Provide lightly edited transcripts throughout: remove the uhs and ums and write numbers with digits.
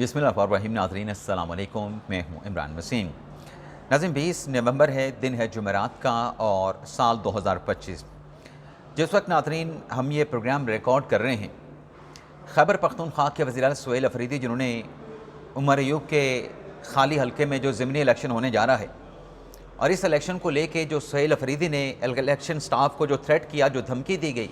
बिस्मिल्लाहिर्रहमानिर्रहीम। नाज़रीन अस्सलाम वालेकुम, मैं हूँ इमरान वसीम। नाज़रीन 20 नवंबर है, दिन है जुमेरात का और साल 2025। जिस वक्त नाज़रीन हम ये प्रोग्राम रिकॉर्ड कर रहे हैं, खैबर पख्तूनख्वा के वज़ीर सुहेल अफरीदी जिन्होंने उमर अयूब के खाली हल्के में जो ज़िमनी इलेक्शन होने जा रहा है और इस इलेक्शन को लेके जो सुहेल अफरीदी ने इलेक्शन स्टाफ को जो थ्रेट किया, जो धमकी दी गई,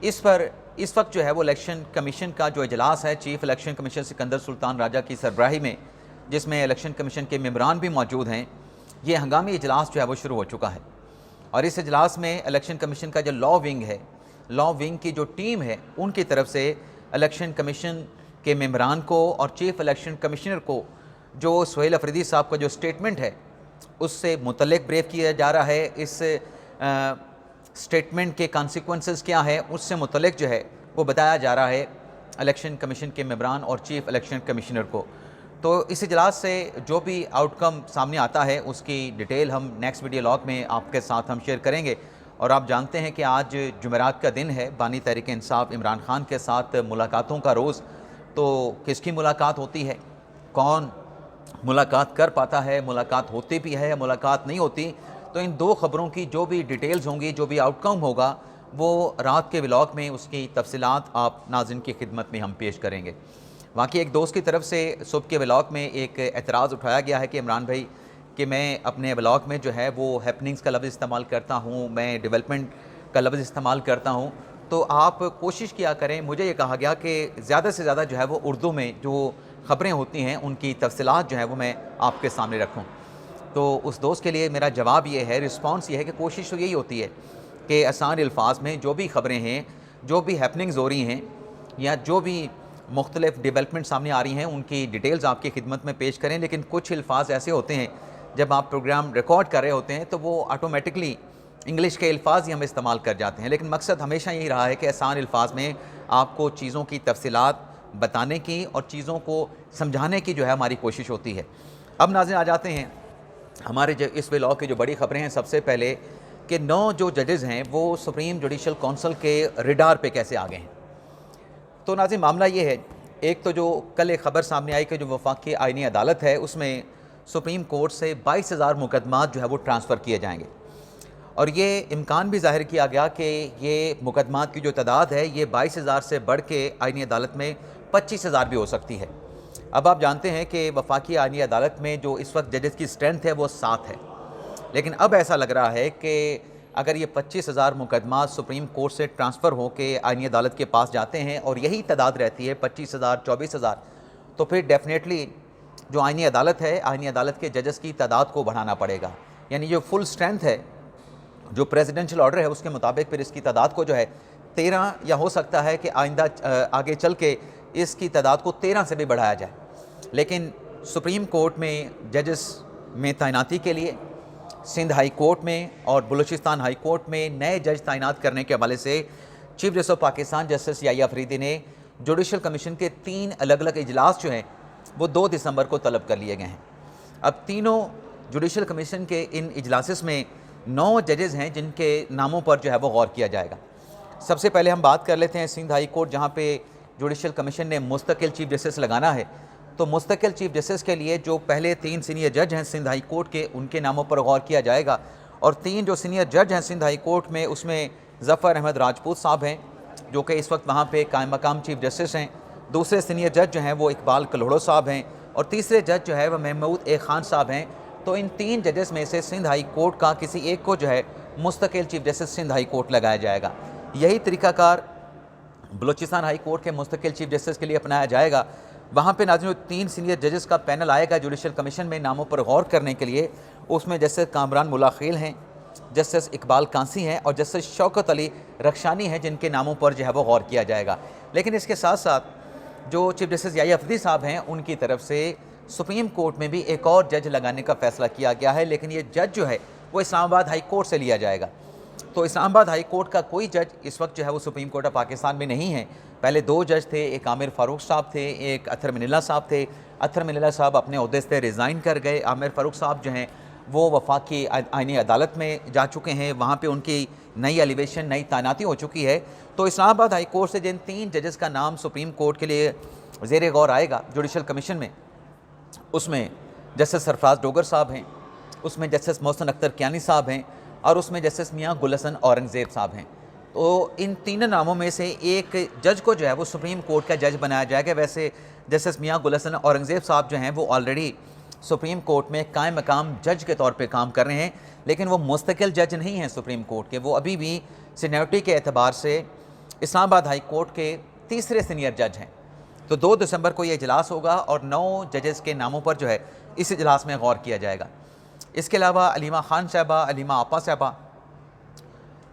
इस पर इस वक्त जो है वो इलेक्शन कमीशन का जो इजलास है, chief election commission Sikandar Sultan Raja की सरबराही में, जिसमें इलेक्शन कमीशन के मेंबरान भी मौजूद हैं, ये हंगामी इजलास जो है वो शुरू हो चुका है। और इस इजलास में इलेक्शन कमीशन का जो लॉ विंग है, लॉ विंग की जो टीम है, उनकी तरफ से इलेक्शन कमीशन के मेंबरान को और चीफ इलेक्शन कमिश्नर को जो सुहेल अफरीदी साहब का जो स्टेटमेंट है उससे मुतल्लिक ब्रीफ किया जा रहा है। इस स्टेटमेंट के कॉन्सिक्वेंसेस क्या है उससे मुतल्लिक जो है वो बताया जा रहा है इलेक्शन कमीशन के मेंबरान और चीफ इलेक्शन कमिश्नर को। तो इस इजलास से जो भी आउटकम सामने आता है उसकी डिटेल हम नेक्स्ट वीडियो लॉग में आपके साथ हम शेयर करेंगे। और आप जानते हैं कि आज जुमेरात का दिन है, बानी तहरीक इंसाफ इमरान खान के साथ मुलाकातों का रोज़। तो किसकी मुलाकात होती है, कौन मुलाकात कर पाता है, मुलाकात होती भी है या मुलाकात नहीं होती, तो इन दो ख़बरों की जो भी डिटेल्स होंगी, जो भी आउटकम होगा, वो रात के व्लॉग में उसकी तफसीलात आप नाज़रीन की खिदमत में हम पेश करेंगे। बाकी एक दोस्त की तरफ से सुबह के व्लॉग में एक एतराज़ उठाया गया है कि इमरान भाई कि मैं अपने व्लॉग में जो है वो हैपनिंग्स का लफ्ज़ इस्तेमाल करता हूँ, मैं डेवलपमेंट का लफ्ज़ इस्तेमाल करता हूँ, तो आप कोशिश किया करें। मुझे ये कहा गया कि ज़्यादा से ज़्यादा जो है वो उर्दू में जो ख़बरें होती हैं उनकी तफसीलात जो है वो मैं आपके सामने रखूँ। तो उस दोस्त के लिए मेरा जवाब ये है, रिस्पॉन्स ये है कि कोशिश तो यही होती है कि आसान अल्फाज में जो भी ख़बरें हैं, जो भी हैपनिंग्स हो रही हैं या जो भी मुख्तलिफ डेवलपमेंट सामने आ रही हैं उनकी डिटेल्स आपकी खिदमत में पेश करें। लेकिन कुछ अल्फाज ऐसे होते हैं जब आप प्रोग्राम रिकॉर्ड कर रहे होते हैं तो वो ऑटोमेटिकली इंग्लिश के अल्फाज ही हम इस्तेमाल कर जाते हैं। लेकिन मकसद हमेशा यही रहा है कि आसान अल्फाज में आपको चीज़ों की तफसीलात बताने की और चीज़ों को समझाने की जो है हमारी कोशिश होती है। अब नाज़रीन आ जाते हैं हमारे जो इस व्लॉग की जो बड़ी ख़बरें हैं। सबसे पहले कि 9 जो जजेज़ हैं वो सुप्रीम जुडिशल काउंसिल के रिडार पे कैसे आ गए हैं। तो नाज़रीन मामला ये है, एक तो जो कल एक ख़बर सामने आई कि जो वफाकी आईनी अदालत है उसमें सुप्रीम कोर्ट से 22,000 मुकदमात जो है वो ट्रांसफ़र किए जाएंगे और ये इम्कान भी ज़ाहिर किया गया कि ये मुकदमात की जो तादाद है ये 22,000 से बढ़ के आईनी अदालत में 25,000 भी हो सकती है। अब आप जानते हैं कि वफाकी आईनी अदालत में जो इस वक्त जजेस की स्ट्रेंथ है वो 7 है, लेकिन अब ऐसा लग रहा है कि अगर ये 25,000 मुकदमात सुप्रीम कोर्ट से ट्रांसफ़र हो के आईनी अदालत के पास जाते हैं और यही तादाद रहती है 25,000 24,000, तो फिर डेफिनेटली जो आईनी अदालत है, आईनी अदालत के जजेस की तादाद को बढ़ाना पड़ेगा। यानी जो फुल स्ट्रेंथ है, जो प्रेसिडेंशियल ऑर्डर है उसके मुताबिक फिर इसकी तादाद को जो है 13 या हो सकता है कि आइंदा आगे चल के इसकी तादाद को 13 से भी बढ़ाया जाए। लेकिन सुप्रीम कोर्ट में जजेस में तैनाती के लिए सिंध हाई कोर्ट में और बलूचिस्तान हाई कोर्ट में नए जज तैनात करने के हवाले से chief justice of Pakistan justice Yahya Afridi ने जुडिशल कमीशन के 3 अलग अलग इजलास जो हैं वो 2 दिसंबर को तलब कर लिए गए हैं। अब तीनों जुडिशल कमीशन के इन इजलास में 9 जजेज़ हैं जिनके नामों पर जो है वो गौर किया जाएगा। सबसे पहले हम बात कर लेते हैं सिंध हाई कोर्ट, जहाँ पे जुडिशल कमीशन ने मुस्तकिल चीफ जस्टिस लगाना है। तो मुस्तकिल चीफ जस्टिस के लिए जो पहले 3 सीनियर जज हैं सिंध हाई कोर्ट के, उनके नामों पर गौर किया जाएगा। और 3 जो सीनियर जज हैं सिंध हाई कोर्ट में, उसमें ज़फ़र अहमद राजपूत साहब हैं जो कि इस वक्त वहाँ पे कायम मकाम चीफ जस्टिस हैं। दूसरे सीनियर जज जो हैं वो इकबाल कल्होड़ो साहब हैं और तीसरे जज जो है वह महमूद ए खान साहब हैं। तो इन 3 जजेस में से सिंध हाई कोर्ट का किसी एक को जो है मुस्तकिल chief justice Sindh high court लगाया जाएगा। यही तरीक़ाकार बलूचिस्तान हाई कोर्ट के मुस्तकिल चीफ जस्टिस के लिए अपनाया जाएगा। वहाँ पे नाज़रीन 3 सीनियर जजेस का पैनल आएगा जुडिशल कमीशन में नामों पर गौर करने के लिए। उसमें जस्टिस कामरान मुलाखिल हैं, जस्टिस इकबाल कांसी हैं और जस्टिस शौकत अली रख्शानी हैं, जिनके नामों पर जो है वो गौर किया जाएगा। लेकिन इसके साथ साथ जो चीफ जस्टिस याहिया अफरीदी साहब हैं उनकी तरफ से सुप्रीम कोर्ट में भी एक और जज लगाने का फ़ैसला किया गया है। लेकिन ये जज जो है वो इस्लामाबाद हाई कोर्ट से लिया जाएगा। तो इस्लामाबाद हाई कोर्ट का कोई जज इस वक्त जो है वो सुप्रीम कोर्ट ऑफ पाकिस्तान में नहीं है। पहले 2 जज थे, एक आमिर फ़ारूक साहब थे, एक अतर मिनिल्ला साहब थे। अतर मिनिल्ला साहब अपने ओहदे से रिज़ाइन कर गए। आमिर फ़ारूक साहब जो हैं वो वफाकी आईनी अदालत में जा चुके हैं, वहाँ पे उनकी नई एलिवेशन, नई तैनाती हो चुकी है। तो इस्लामाबाद हाई कोर्ट से जिन 3 जजेस का नाम सुप्रीम कोर्ट के लिए ज़ेर गौर आएगा जुडिशल कमीशन में, उसमें जस्टिस सरफराज डोगर साहब हैं, उसमें जस्टिस मोहसिन अख्तर कियानी साहब हैं और उसमें जस्टिस मियाँ गुल हसन औरंगज़ेब साहब हैं। तो इन तीन नामों में से एक जज को जो है वो सुप्रीम कोर्ट का जज बनाया जाएगा। वैसे जस्टिस मियाँ गुल हसन औरंगज़ेब साहब जो हैं वो ऑलरेडी सुप्रीम कोर्ट में कायम मकाम जज के तौर पे काम कर रहे हैं, लेकिन वो मुस्तकिल जज नहीं हैं सुप्रीम कोर्ट के। वो अभी भी सीनियरिटी के एतबार से इस्लामाबाद हाई कोर्ट के तीसरे सीनियर जज हैं। तो 2 दिसंबर को ये इजलास होगा और 9 जजेस के नामों पर जो है इस इजलास में गौर किया जाएगा। इसके अलावा अलीमा खान साहबा, अलीमा आपा साहबा,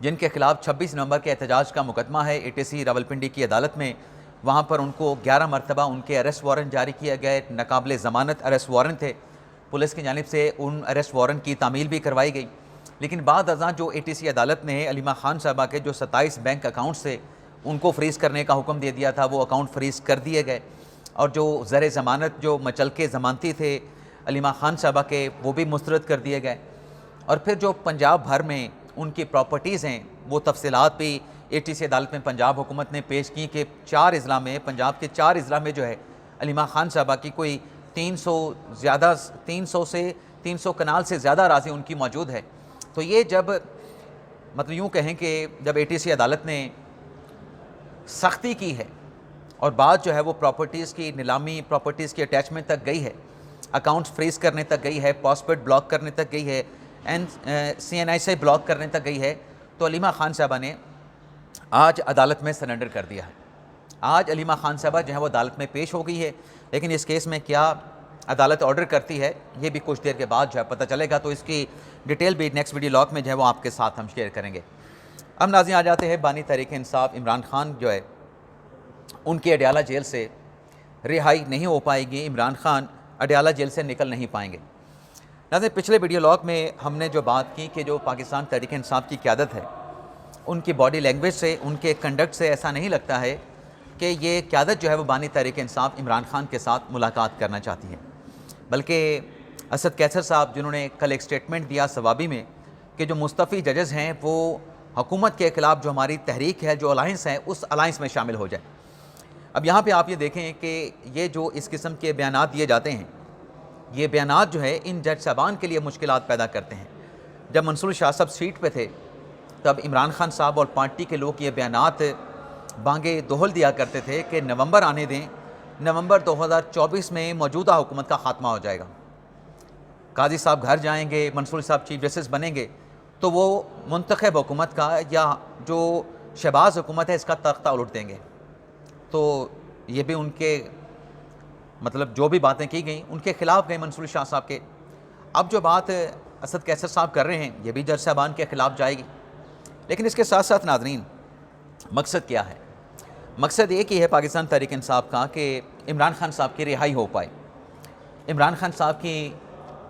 जिनके खिलाफ 26 नवंबर के एहतजाज का मुकदमा है ATC रावलपिंडी की अदालत में, वहाँ पर उनको 11 मरतबा उनके अरेस्ट वारंट जारी किए गए, नाकाबिले ज़मानत अरेस्ट वारंट थे। पुलिस की जानिब से उन अरेस्ट वारंट की तामील भी करवाई गई, लेकिन बाद अज़ां जो ATC अदालत ने अलीमा खान साहबा के जो 27 बैंक अकाउंट्स थे उनको फ्रीज़ करने का हुक्म दे दिया था, वो अकाउंट फ्रीज़ कर दिए गए और जो ज़र ज़मानत जो मचलके ज़मानती थे अलीमा खान साहबा के वो भी मुस्तरद कर दिए गए। और फिर जो पंजाब भर में उनकी प्रॉपर्टीज़ हैं वो तफसीलात भी ATC अदालत में पंजाब हुकूमत ने पेश की कि 4 अजला में, पंजाब के 4 अजला में जो है अलीमा खान साहबा की कोई 300 से 300 कनाल से ज़्यादा अराज़ी उनकी मौजूद है। तो ये जब मतलब यूँ कहें कि जब ATC अदालत ने सख्ती की है और बात जो है वो प्रॉपर्टीज़ की नीलामी, प्रॉपर्टीज़ की अटैचमेंट तक गई है, अकाउंट्स फ्रीज़ करने तक गई है, पॉस्पेड ब्लॉक करने तक गई है, CNI से ब्लॉक करने तक गई है, तो अलीमा खान साहबा ने आज अदालत में सरेंडर कर दिया है। आज अलीमा खान साहबा जो है वो अदालत में पेश हो गई है, लेकिन इस केस में क्या अदालत ऑर्डर करती है ये भी कुछ देर के बाद जो है पता चलेगा। तो इसकी डिटेल भी नेक्स्ट वीडियो लॉग में जो है वो आपके साथ हम शेयर करेंगे। अब नाज़रीन आ जाते हैं बानी तहरीक इंसाफ इमरान खान जो है उनकी अडयाला जेल से रिहाई नहीं हो पाएगी, इमरान खान अडयाला जेल से निकल नहीं पाएंगे। नाज़रीन पिछले वीडियो लॉग में हमने जो बात की कि जो पाकिस्तान तहरीक इंसाफ की क़यादत है उनकी बॉडी लैंग्वेज से, उनके कंडक्ट से ऐसा नहीं लगता है कि ये क़यादत जो है वो बानी तहरीक इंसाफ इमरान खान के साथ मुलाकात करना चाहती है, बल्कि असद कैसर साहब जिन्होंने कल एक स्टेटमेंट दिया सवाबी में कि जो मुस्तफ़ी जजेस हैं वो हुकूमत के ख़िलाफ़ जो हमारी तहरीक है, जो अलाइंस है, उस अलाइंस में शामिल हो जाए। अब यहाँ पे आप ये देखें कि ये जो इस किस्म के बयानात दिए जाते हैं, ये बयानात जो है इन जज साहबान के लिए मुश्किलात पैदा करते हैं। जब मंसूर शाह साहब सीट पे थे तब इमरान खान साहब और पार्टी के लोग ये बयानात बांगे दोहल दिया करते थे कि नवंबर आने दें, नवंबर 2024 में मौजूदा हुकूमत का ख़ात्मा हो जाएगा, काजी साहब घर जाएंगे, मंसूर साहब चीफ जस्टिस बनेंगे तो वो मुंतखब हुकूमत का या जो शहबाज हुकूमत है इसका तख्ता उलट देंगे। तो ये भी उनके मतलब जो भी बातें की गई उनके ख़िलाफ़ गई मंसूर शाह साहब के। अब जो बात असद कैसर साहब कर रहे हैं ये भी जज साहबान के ख़िलाफ़ जाएगी। लेकिन इसके साथ साथ नाज़रीन मकसद क्या है? मकसद एक ही है पाकिस्तान तहरीक इंसाफ का कि इमरान खान साहब की रिहाई हो पाए, इमरान खान साहब की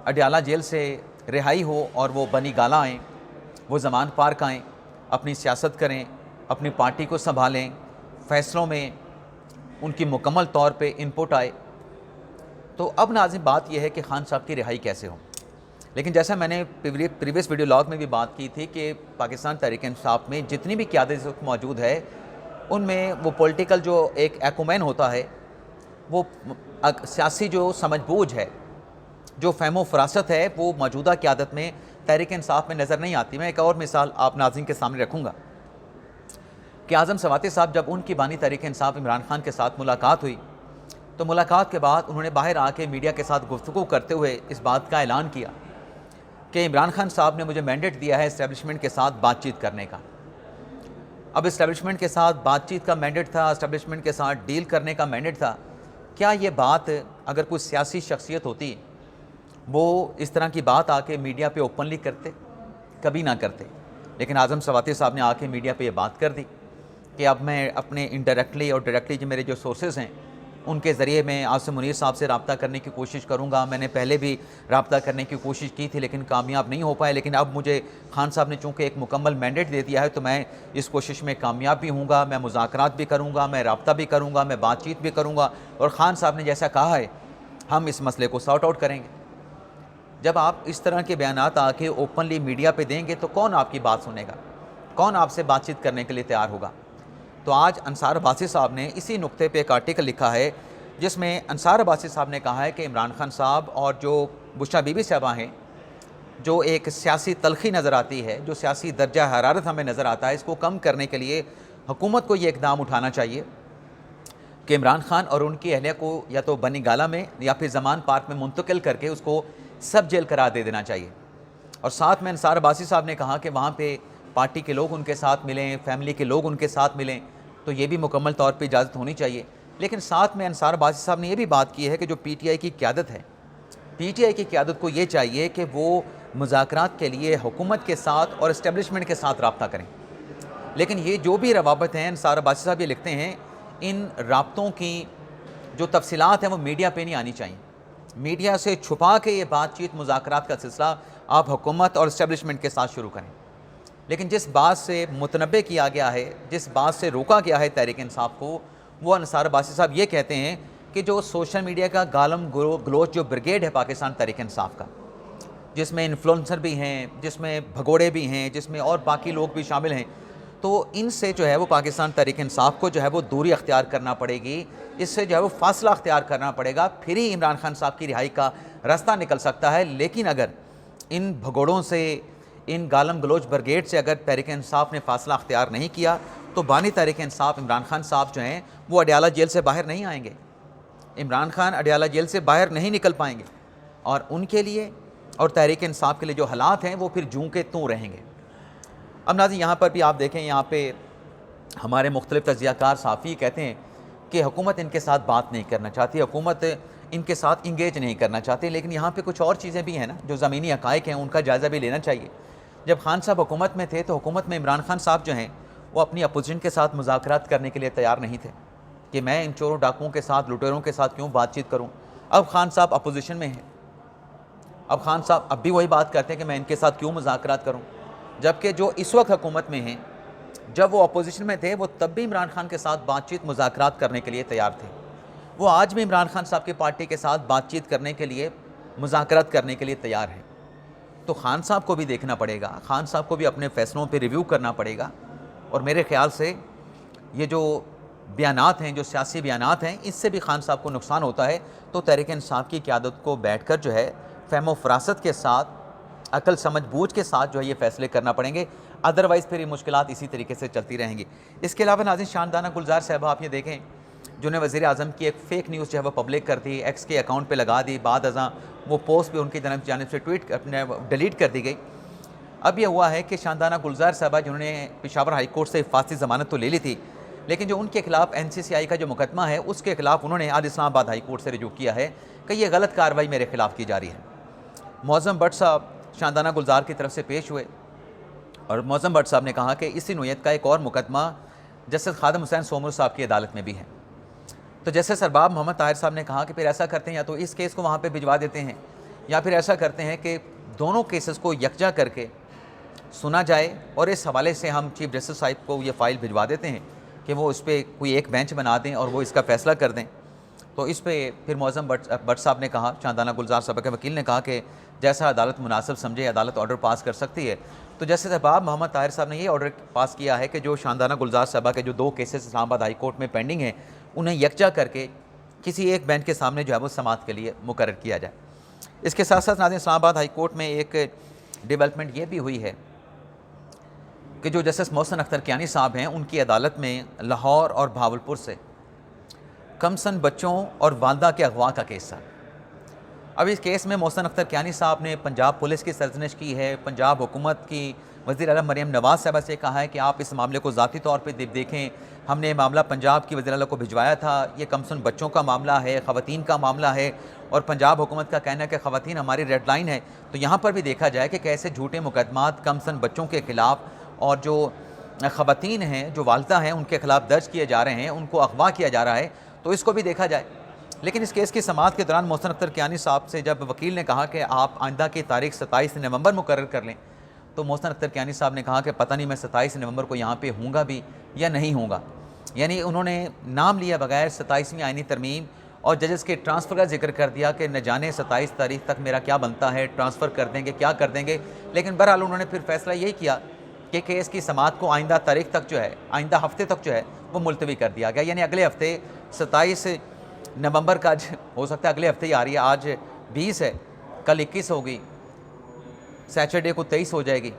अडयाला जेल से रिहाई हो और वो बनी गाला आएँ, वो ज़मान पार्क आएँ, अपनी सियासत करें, अपनी पार्टी को संभालें, फ़ैसलों में उनकी मुकम्मल तौर पे इनपुट आए। तो अब नाज़रीन बात यह है कि खान साहब की रिहाई कैसे हो। लेकिन जैसा मैंने प्रीवियस वीडियो लॉग में भी बात की थी कि पाकिस्तान तहरीक इंसाफ में जितनी भी क़यादत मौजूद है उनमें वो पॉलिटिकल जो एक एक्यूमेन होता है, वो सियासी जो समझबूझ है, जो फ़हमो फ़रासत है, वो मौजूदा क़यादत में तहरीक इंसाफ में नज़र नहीं आती। मैं एक और मिसाल आप नाज़रीन के सामने रखूँगा कि आज़म सवाती साहब जब उनकी बानी तहरीक इंसाफ इमरान खान के साथ मुलाकात हुई तो मुलाकात के बाद उन्होंने बाहर आके मीडिया के साथ गुफ्तगू करते हुए इस बात का ऐलान किया कि इमरान खान साहब ने मुझे मैंडेट दिया है इस्टेब्लिशमेंट के साथ बातचीत करने का। अब इस्टेब्लिशमेंट के साथ बातचीत का मैंडेट था, इस्टेब्लिशमेंट के साथ डील करने का मैंडेट था। क्या ये बात अगर कोई सियासी शख्सियत होती वो इस तरह की बात आके मीडिया पे ओपनली करते? कभी ना करते। लेकिन आज़म सवाती साहब ने आके मीडिया पे ये बात कर दी कि अब मैं अपने इनडायरेक्टली और डायरेक्टली जो मेरे जो सोर्सेज हैं उनके ज़रिए मैं आसिम मुनीर साहब से रब्ता करने की कोशिश करूँगा। मैंने पहले भी रब्ता करने की कोशिश की थी लेकिन कामयाब नहीं हो पाए। लेकिन अब मुझे खान साहब ने चूँकि एक मुकम्मल मैंडेट दे दिया है तो मैं इस कोशिश में कामयाब भी हूँगा, मैं मुज़ाकरात भी करूँगा, मैं रब्ता भी करूँगा, मैं बातचीत भी करूँगा। और ख़ान साहब ने जैसा कहा है हम इस मसले को सॉर्ट आउट करेंगे। जब आप इस तरह के बयानात आके ओपनली मीडिया पे देंगे तो कौन आपकी बात सुनेगा, कौन आपसे बातचीत करने के लिए तैयार होगा? तो आज अंसार अब्बासी साहब ने इसी नुक्ते पे एक आर्टिकल लिखा है जिसमें अंसार अब्बासी साहब ने कहा है कि इमरान खान साहब और जो बुशरा बीबी साहबा हैं, जो एक सियासी तलखी नज़र आती है, जो सियासी दर्जा हरारत हमें नज़र आता है, इसको कम करने के लिए हुकूमत को ये इक़दाम उठाना चाहिए कि इमरान खान और उनकी अहलिया को या तो बनी गाला में या फिर ज़मान पार्क में मुंतकिल करके उसको सब जेल करार दे देना चाहिए। और साथ में अंसार अब्बासी साहब ने कहा कि वहाँ पे पार्टी के लोग उनके साथ मिलें, फैमिली के लोग उनके साथ मिलें, तो ये भी मुकम्मल तौर पे इजाज़त होनी चाहिए। लेकिन साथ में अंसार अब्बासी साहब ने यह भी बात की है कि जो PTI की क़यादत है, PTI की क़यादत को ये चाहिए कि वो मुज़ाकरात के लिए हुकूमत के साथ और इस्टेब्लिशमेंट के साथ रब्ता करें। लेकिन ये जो भी रवाबत हैं, अंसार अब्बासी साहब ये लिखते हैं, इन राब्तों की जो तफसीलात हैं वो मीडिया पे नहीं आनी चाहिए। मीडिया से छुपा के ये बातचीत, मुज़ाकरात का सिलसिला आप हुकूमत और इस्टेब्लिशमेंट के साथ शुरू करें। लेकिन जिस बात से मुतनब्बे किया गया है, जिस बात से रोका गया है तहरीक इंसाफ को, वो अंसार अब्बासी साहब ये कहते हैं कि जो सोशल मीडिया का गालम गलोच जो ब्रिगेड है पाकिस्तान तहरीक इंसाफ का, जिसमें इन्फ्लुएंसर भी हैं, जिसमें भगोड़े भी हैं, जिसमें और बाकी लोग भी शामिल हैं, तो इनसे जो है वो पाकिस्तान तहरीक इंसाफ को जो है वो दूरी अख्तियार करना पड़ेगी, इससे जो है वो फासला अख्तियार करना पड़ेगा, फिर ही इमरान खान साहब की रिहाई का रास्ता निकल सकता है। लेकिन अगर इन भगोड़ों से, इन गालम गलोच ब्रिगेड से अगर तहरीक इंसाफ ने फासला अख्तियार नहीं किया, तो बानी तहरीक इंसाफ इमरान खान साहब जो हैं वो अडयाला जेल से बाहर नहीं आएंगे। इमरान खान अडयाला जेल से बाहर नहीं निकल पाएंगे और उनके लिए और तहरीक इंसाफ के लिए जो हालात हैं वो फिर जूं के तूं रहेंगे। अब नाज़रीन, यहाँ पर भी आप देखें, यहाँ पे हमारे मुख्तलिफ तज्ज़ियाकार साफ़ी कहते हैं कि हुकूमत इनके साथ बात नहीं करना चाहती, हुकूमत इनके साथ इंगेज नहीं करना चाहती। लेकिन यहाँ पे कुछ और चीज़ें भी हैं ना, जो ज़मीनी हक़ाइक़ हैं, उनका जायज़ा भी लेना चाहिए। जब खान साहब हुकूमत में थे तो हुकूमत में इमरान खान साहब जो हैं वो अपनी अपोजिशन के साथ मुज़ाकरात करने के लिए तैयार नहीं थे कि मैं इन चोरों डाकुओं के साथ, लुटेरों के साथ क्यों बातचीत करूँ। अब खान साहब अपोजिशन में हैं, अब खान साहब अब भी वही बात करते हैं कि मैं इनके साथ क्यों मुज़ाकरात करूँ, जबकि जो इस वक्त हुकूमत में हैं, जब वो अपोजिशन में थे वो तब भी इमरान खान के साथ बातचीत, मुज़ाकरात करने के लिए तैयार थे। वो आज भी इमरान खान साहब की पार्टी के साथ बातचीत करने के लिए, मुज़ाकरात करने के लिए तैयार है। तो खान साहब को भी देखना पड़ेगा, खान साहब को भी अपने फ़ैसलों पे रिव्यू करना पड़ेगा। और मेरे ख़्याल से ये जो बयानात हैं, जो सियासी बयानात हैं, इससे भी खान साहब को नुकसान होता है। तो तहरीक इंसाफ की क़यादत को बैठकर जो है फ़हम फ़रासत के साथ, अकल समझ बूझ के साथ जो है ये फ़ैसले करना पड़ेंगे, अदरवाइज़ फिर ये मुश्किलात इसी तरीके से चलती रहेंगी। इसके अलावा नाज़रीन, शानदाना गुलजार साहबा आप ये देखें, जिन्होंने वज़ीर आज़म की एक फ़ेक न्यूज़ जो है वो पब्लिक कर दी, एक्स के अकाउंट पे लगा दी, बाद अज़ां वो पोस्ट भी उनकी जानिब से ट्वीट अपने डिलीट कर दी गई। अब यह हुआ है कि शानदाना गुलजार साहबा, जिन्होंने पेशावर हाई कोर्ट से हिफाजती ज़मानत तो ले ली थी, लेकिन जो उनके खिलाफ NCCI का जो मुकदमा है उसके खिलाफ उन्होंने आज इस्लामाबाद हाई कोर्ट से रुजू किया है कि ये गलत कार्रवाई मेरे खिलाफ की जा रही है। मौज़म भट्ट साहब शानदाना गुलजार की तरफ से पेश हुए और मौज़म भट्ट साहब ने कहा कि इसी नोयत का एक और मुकदमा जस्टिस खादिम हुसैन सोमर साहब की अदालत में भी है। तो जैसे सरबाब मोहम्मद ताहिर साहब ने कहा कि फिर ऐसा करते हैं, या तो इस केस को वहाँ पे भिजवा देते हैं, या फिर ऐसा करते हैं कि दोनों केसेस को यकजा करके सुना जाए और इस हवाले से हम चीफ जस्टिस साहब को ये फ़ाइल भिजवा देते हैं कि वो इस पर कोई एक बेंच बना दें और वो इसका फ़ैसला कर दें। तो इस पर फिर मौज़म भट्ट साहब ने कहा, शानदाना गुलजार साहब के वकील ने कहा कि जैसा अदालत मुनासिब समझे अदालत ऑर्डर पास कर सकती है। तो जैसे सरबाब मोहम्मद ताहिर साहब ने ये ऑर्डर पास किया है कि जो शानदाना गुलजार साहबा के जो 2 केसेस इस्लामाबाद हाई कोर्ट में पेंडिंग हैं, उन्हें यकजा करके किसी एक बेंच के सामने जो है वो समाअत के लिए मुकर्रर किया जाए। इसके साथ साथ नाज़रीन, इस्लामाबाद हाई कोर्ट में एक डेवलपमेंट ये भी हुई है कि जो जस्टिस मोहसिन अख्तर कियानी साहब हैं, उनकी अदालत में लाहौर और भावलपुर से कमसन बच्चों और वालदा के अगवा का केस था। अब इस केस में मोहसिन अख्तर कियानी साहब ने पंजाब पुलिस की सरजनिश की है, पंजाब हुकूमत की वज़ीर आला मरियम नवाज़ साहबा से कहा है कि आप इस मामले को ज़ाती तौर पे देखें, हमने ये मामला पंजाब की वज़ीर आला को भिजवाया था, ये कमसन बच्चों का मामला है, ख़वातीन का मामला है और पंजाब हुकूमत का कहना है कि ख़वातीन हमारी रेड लाइन है। तो यहाँ पर भी देखा जाए कि कैसे झूठे मुकदमात कमसन बच्चों के ख़िलाफ़ और जो ख़वातीन हैं, जो वालदा हैं, उनके ख़िलाफ़ दर्ज किए जा रहे हैं, उनको अगवा किया जा रहा है, तो इसको भी देखा जाए। लेकिन इस केस की समाअत के दौरान मोहसिन अख्तर कियानी साहब से जब वकील ने कहा कि आप आइंदा की तारीख 27 नवंबर मुकर्रर कर लें, तो मोहसिन अख्तर कियानी साहब ने कहा कि पता नहीं मैं 27 नवंबर को यहाँ पे हूँगा भी या नहीं हूँगा। यानी उन्होंने नाम लिया बगैर 27वीं आइनी तरमीम और जजेस के ट्रांसफ़र का जिक्र कर दिया कि न जाने 27 तारीख तक मेरा क्या बनता है, ट्रांसफ़र कर देंगे, क्या कर देंगे। लेकिन बहरहाल उन्होंने फिर फैसला यही किया कि केस की समाअत को आइंदा तारीख तक जो है, आइंदा हफ्ते तक जो है वो मुलतवी कर दिया गया। यानी अगले हफ्ते 27 नवंबर का आज हो सकता है अगले हफ्ते ही आ रही है। आज 20 है, कल 21 होगी, सैटरडे को 23 हो जाएगी।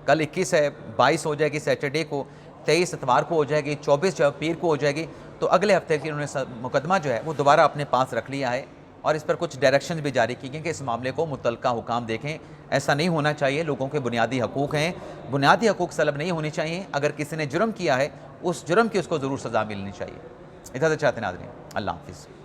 कल 21 है, 22 हो जाएगी सैटरडे को, 23 इतवार को हो जाएगी, 24 पीर को हो जाएगी। तो अगले हफ्ते की उन्होंने मुकदमा जो है वो दोबारा अपने पास रख लिया है और इस पर कुछ डायरेक्शन भी जारी की गई कि इस मामले को मुतल्लिका हुकाम देखें। ऐसा नहीं होना चाहिए, लोगों के बुनियादी हकूक़ हैं, बुनियादी हकूक़ सलब नहीं होनी चाहिए। अगर किसी ने जुर्म किया है, उस जुर्म की उसको ज़रूर सज़ा मिलनी चाहिए। इजाज़त चाहते हैं नाज़रीन, अल्लाह हाफ़िज़।